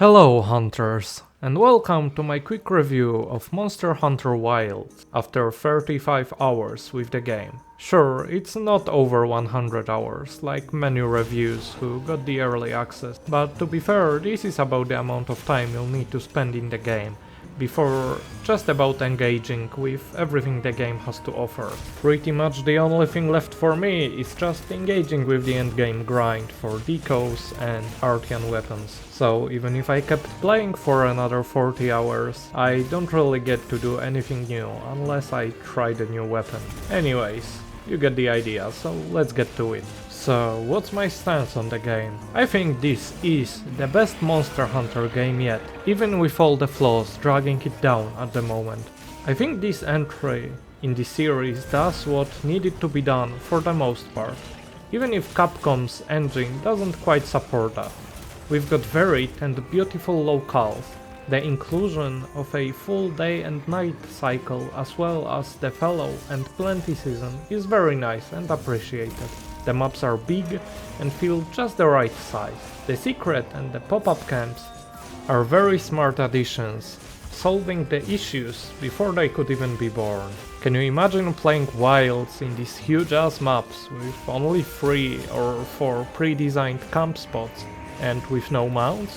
Hello hunters, and welcome to my quick review of Monster Hunter Wilds after 35 hours with the game. Sure, it's not over 100 hours like many reviews who got the early access, but to be fair, this is about the amount of time you'll need to spend in the game before just about engaging with everything the game has to offer. Pretty much the only thing left for me is just engaging with the endgame grind for decos and Artian weapons. So even if I kept playing for another 40 hours, I don't really get to do anything new unless I try the new weapon. Anyways, you get the idea, so let's get to it. So, what's my stance on the game? I think this is the best Monster Hunter game yet, even with all the flaws dragging it down at the moment. I think this entry in the series does what needed to be done for the most part, even if Capcom's engine doesn't quite support that. We've got varied and beautiful locales, the inclusion of a full day and night cycle as well as the fallow and plenty season is very nice and appreciated. The maps are big and feel just the right size. The secret and the pop-up camps are very smart additions, solving the issues before they could even be born. Can you imagine playing Wilds in these huge ass maps with only 3 or 4 pre-designed camp spots and with no mounts?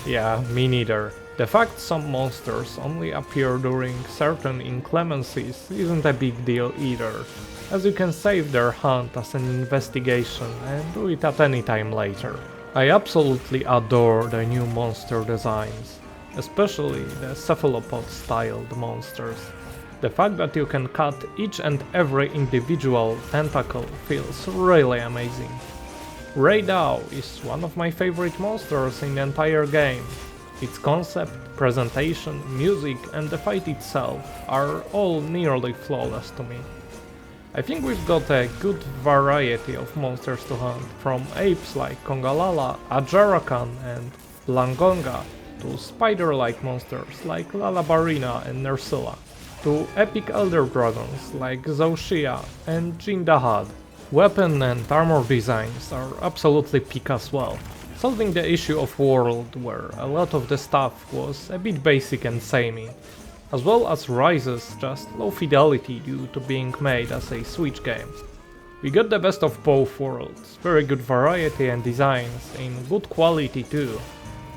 Yeah, me neither. The fact some monsters only appear during certain inclemencies isn't a big deal either, as you can save their hunt as an investigation and do it at any time later. I absolutely adore the new monster designs, especially the cephalopod styled monsters. The fact that you can cut each and every individual tentacle feels really amazing. Raidao is one of my favorite monsters in the entire game. Its concept, presentation, music and the fight itself are all nearly flawless to me. I think we've got a good variety of monsters to hunt, from apes like Kongalala, Ajarakan and Langonga, to spider-like monsters like Lalabarina and Nersula, to epic elder dragons like Zoshia and Jindahad. Weapon and armor designs are absolutely peak as well, solving the issue of World where a lot of the stuff was a bit basic and samey, as well as Rise's just low fidelity due to being made as a Switch game. We got the best of both worlds, very good variety and designs in good quality too.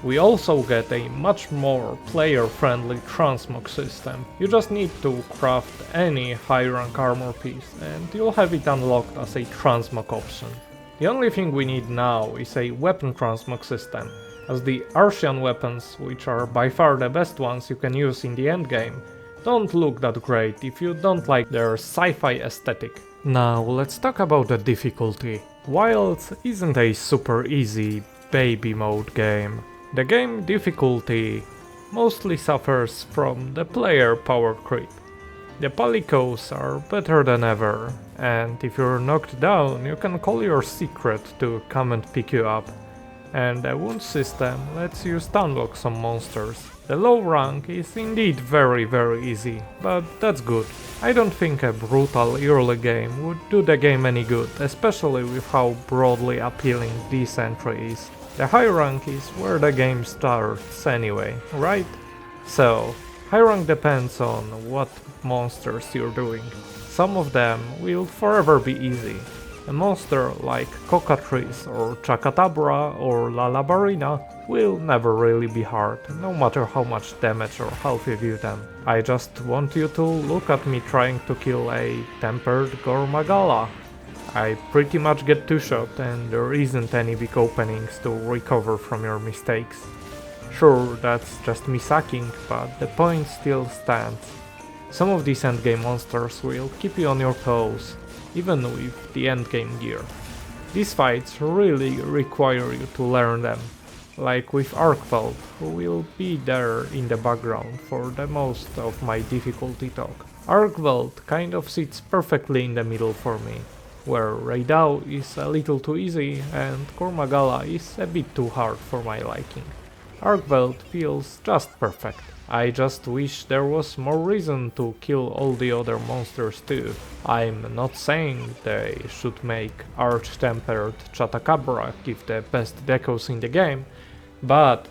We also get a much more player-friendly transmog system. You just need to craft any high-rank armor piece and you'll have it unlocked as a transmog option. The only thing we need now is a weapon transmog system, as the Artian weapons, which are by far the best ones you can use in the endgame, don't look that great if you don't like their sci-fi aesthetic. Now let's talk about the difficulty. Wilds isn't a super easy baby mode game. The game difficulty mostly suffers from the player power creep. The palicos are better than ever, and if you're knocked down you can call your secret to come and pick you up. And the wound system lets you stunlock some monsters. The low rank is indeed very easy, but that's good. I don't think a brutal early game would do the game any good, especially with how broadly appealing this entry is. The high rank is where the game starts anyway, right? So, high rank depends on what monsters you're doing. Some of them will forever be easy. A monster like Cockatrice or Chakatabra or Lalabarina will never really be hard, no matter how much damage or health you give them. I just want you to look at me trying to kill a tempered Gormagala. I pretty much get 2-shot and there isn't any big openings to recover from your mistakes. Sure, that's just me sucking, but the point still stands. Some of these endgame monsters will keep you on your toes, even with the endgame gear. These fights really require you to learn them, like with Arkveld, who will be there in the background for the most of my difficulty talk. Arkveld kind of sits perfectly in the middle for me, where Raidao is a little too easy and Kormagala is a bit too hard for my liking. Arkveld feels just perfect. I just wish there was more reason to kill all the other monsters too. I'm not saying they should make Arch-Tempered Chatakabra give the best decos in the game, but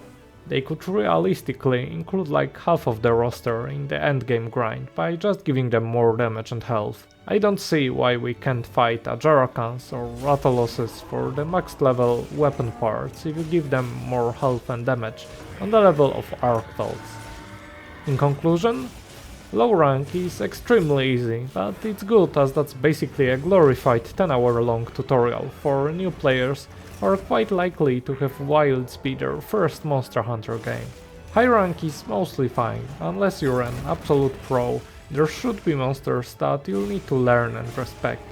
They could realistically include like half of the roster in the endgame grind by just giving them more damage and health. I don't see why we can't fight Ajarakans or Rathaloses for the max level weapon parts if you give them more health and damage on the level of Arctals. In conclusion, low rank is extremely easy, but it's good as that's basically a glorified 10-hour long tutorial for new players who are quite likely to have Wilds be their first Monster Hunter game. High rank is mostly fine, unless you're an absolute pro. There should be monsters that you'll need to learn and respect.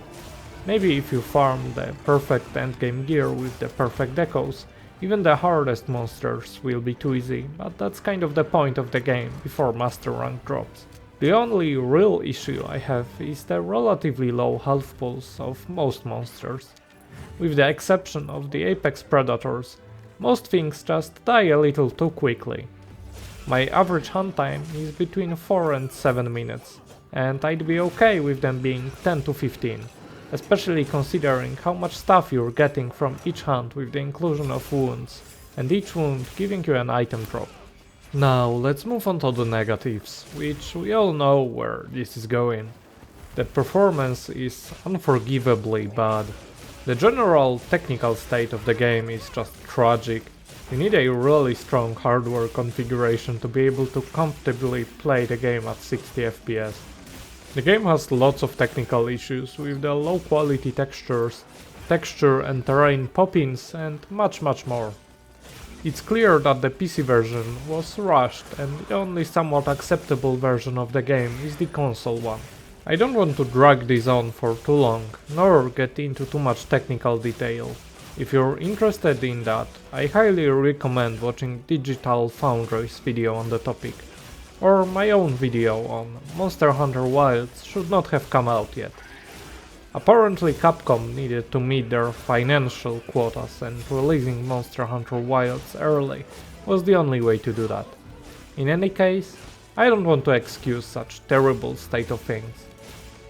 Maybe if you farm the perfect endgame gear with the perfect decos, even the hardest monsters will be too easy, but that's kind of the point of the game before master rank drops. The only real issue I have is the relatively low health pools of most monsters. With the exception of the apex predators, most things just die a little too quickly. My average hunt time is between 4 and 7 minutes, and I'd be okay with them being 10 to 15, especially considering how much stuff you're getting from each hunt with the inclusion of wounds, and each wound giving you an item drop. Now let's move on to the negatives, which we all know where this is going. The performance is unforgivably bad. The general technical state of the game is just tragic. You need a really strong hardware configuration to be able to comfortably play the game at 60 FPS. The game has lots of technical issues with the low quality textures, texture and terrain pop-ins and much more. It's clear that the PC version was rushed and the only somewhat acceptable version of the game is the console one. I don't want to drag this on for too long, nor get into too much technical detail. If you're interested in that, I highly recommend watching Digital Foundry's video on the topic, or my own video on Monster Hunter Wilds should not have come out yet. Apparently Capcom needed to meet their financial quotas and releasing Monster Hunter Wilds early was the only way to do that. In any case, I don't want to excuse such terrible state of things.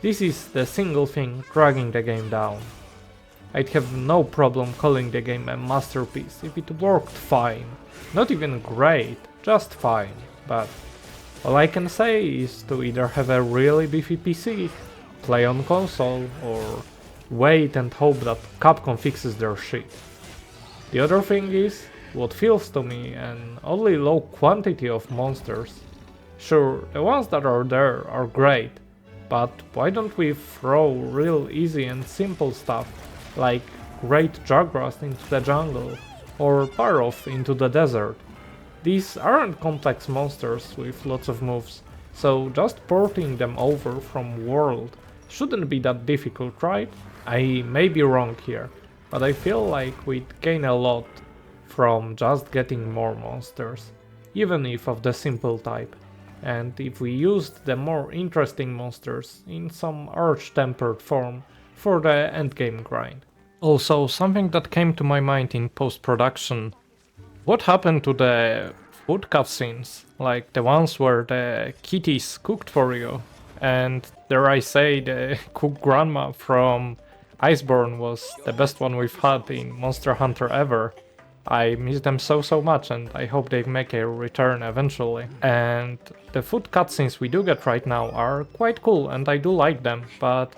This is the single thing dragging the game down. I'd have no problem calling the game a masterpiece if it worked fine. Not even great, just fine, but all I can say is to either have a really beefy PC, play on console, or wait and hope that Capcom fixes their shit. The other thing is, what feels to me an only low quantity of monsters. Sure, the ones that are there are great, but why don't we throw real easy and simple stuff like Great Jagras into the jungle or Parov into the desert? These aren't complex monsters with lots of moves, so just porting them over from World shouldn't be that difficult, right? I may be wrong here, but I feel like we'd gain a lot from just getting more monsters, even if of the simple type, and if we used the more interesting monsters in some arch-tempered form for the endgame grind. Also, something that came to my mind in post-production: what happened to the food cutscenes, like the ones where the kitties cooked for you? And dare I say, the cook grandma from Iceborne was the best one we've had in Monster Hunter ever. I miss them so much and I hope they make a return eventually. And the food cutscenes we do get right now are quite cool and I do like them, but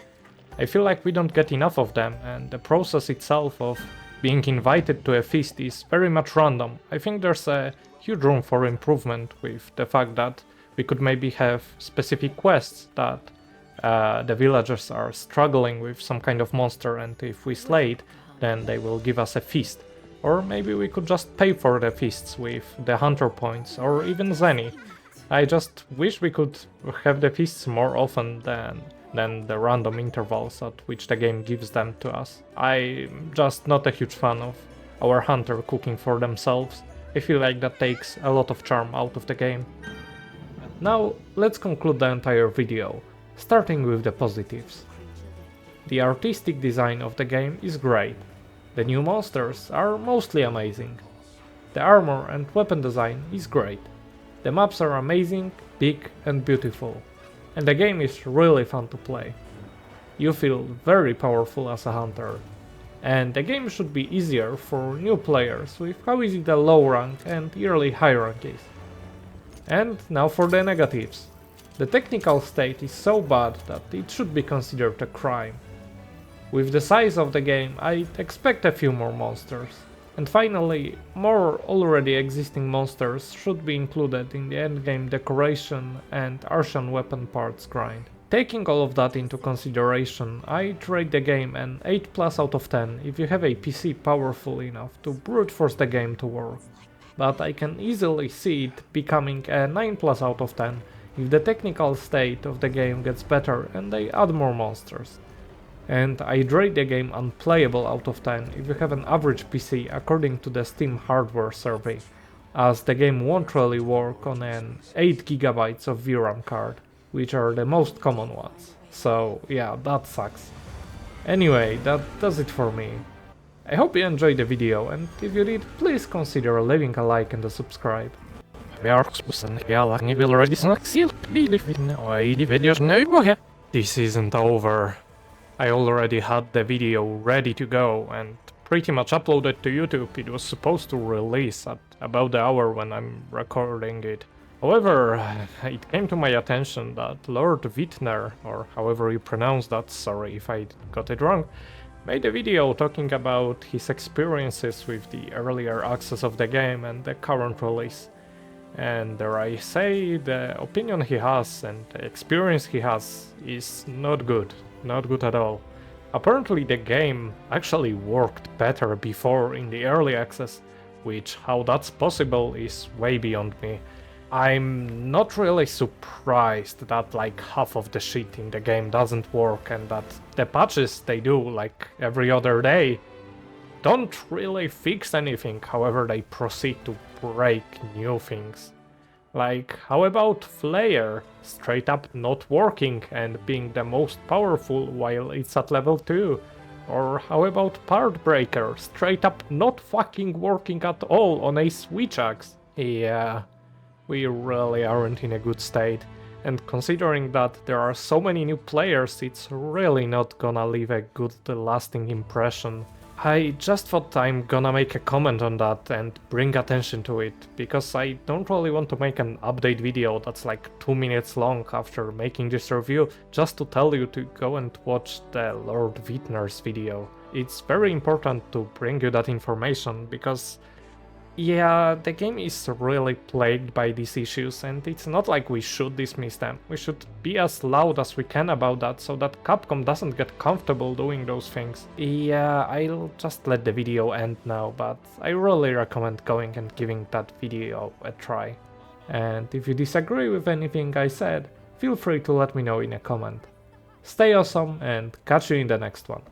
I feel like we don't get enough of them, and the process itself of being invited to a feast is very much random. I think there's a huge room for improvement with the fact that we could maybe have specific quests that the villagers are struggling with some kind of monster, and if we slay it, then they will give us a feast. Or maybe we could just pay for the feasts with the hunter points or even Zenny. I just wish we could have the feasts more often than the random intervals at which the game gives them to us. I'm just not a huge fan of our hunter cooking for themselves. I feel like that takes a lot of charm out of the game. Now let's conclude the entire video, starting with the positives. The artistic design of the game is great. The new monsters are mostly amazing. The armor and weapon design is great. The maps are amazing, big and beautiful. And the game is really fun to play. You feel very powerful as a hunter. And the game should be easier for new players with how easy the low rank and early high rank is. And now for the negatives. The technical state is so bad that it should be considered a crime. With the size of the game, I'd expect a few more monsters. And finally, more already existing monsters should be included in the endgame decoration and Artian weapon parts grind. Taking all of that into consideration, I'd rate the game an 8 plus out of 10 if you have a PC powerful enough to brute force the game to work. But I can easily see it becoming a 9 plus out of 10 if the technical state of the game gets better and they add more monsters. And I'd rate the game unplayable out of 10 if you have an average PC according to the Steam hardware survey, as the game won't really work on an 8GB of VRAM card, which are the most common ones. So yeah, that sucks. Anyway, that does it for me. I hope you enjoyed the video, and if you did, please consider leaving a like and a subscribe. This isn't over. I already had the video ready to go and pretty much uploaded to YouTube. It was supposed to release at about the hour when I'm recording it. However, it came to my attention that Lord Wittner, or however you pronounce that, sorry if I got it wrong, made a video talking about his experiences with the earlier access of the game and the current release. And dare I say, the opinion he has and the experience he has is not good at all. Apparently the game actually worked better before in the early access, which how that's possible is way beyond me. I'm not really surprised that like half of the shit in the game doesn't work and that the patches they do like every other day don't really fix anything, however they proceed to break new things. Like, how about Flare straight up not working and being the most powerful while it's at level 2? Or how about Part Breaker straight up not fucking working at all on a Switch axe? Yeah, we really aren't in a good state. And considering that there are so many new players, it's really not gonna leave a good lasting impression. I just thought I'm gonna make a comment on that and bring attention to it, because I don't really want to make an update video that's like 2 minutes long after making this review, just to tell you to go and watch the Lord Wittner's video. It's very important to bring you that information, because yeah, the game is really plagued by these issues, and it's not like we should dismiss them. We should be as loud as we can about that, so that Capcom doesn't get comfortable doing those things. Yeah, I'll just let the video end now, but I really recommend going and giving that video a try. And if you disagree with anything I said, feel free to let me know in a comment. Stay awesome and catch you in the next one.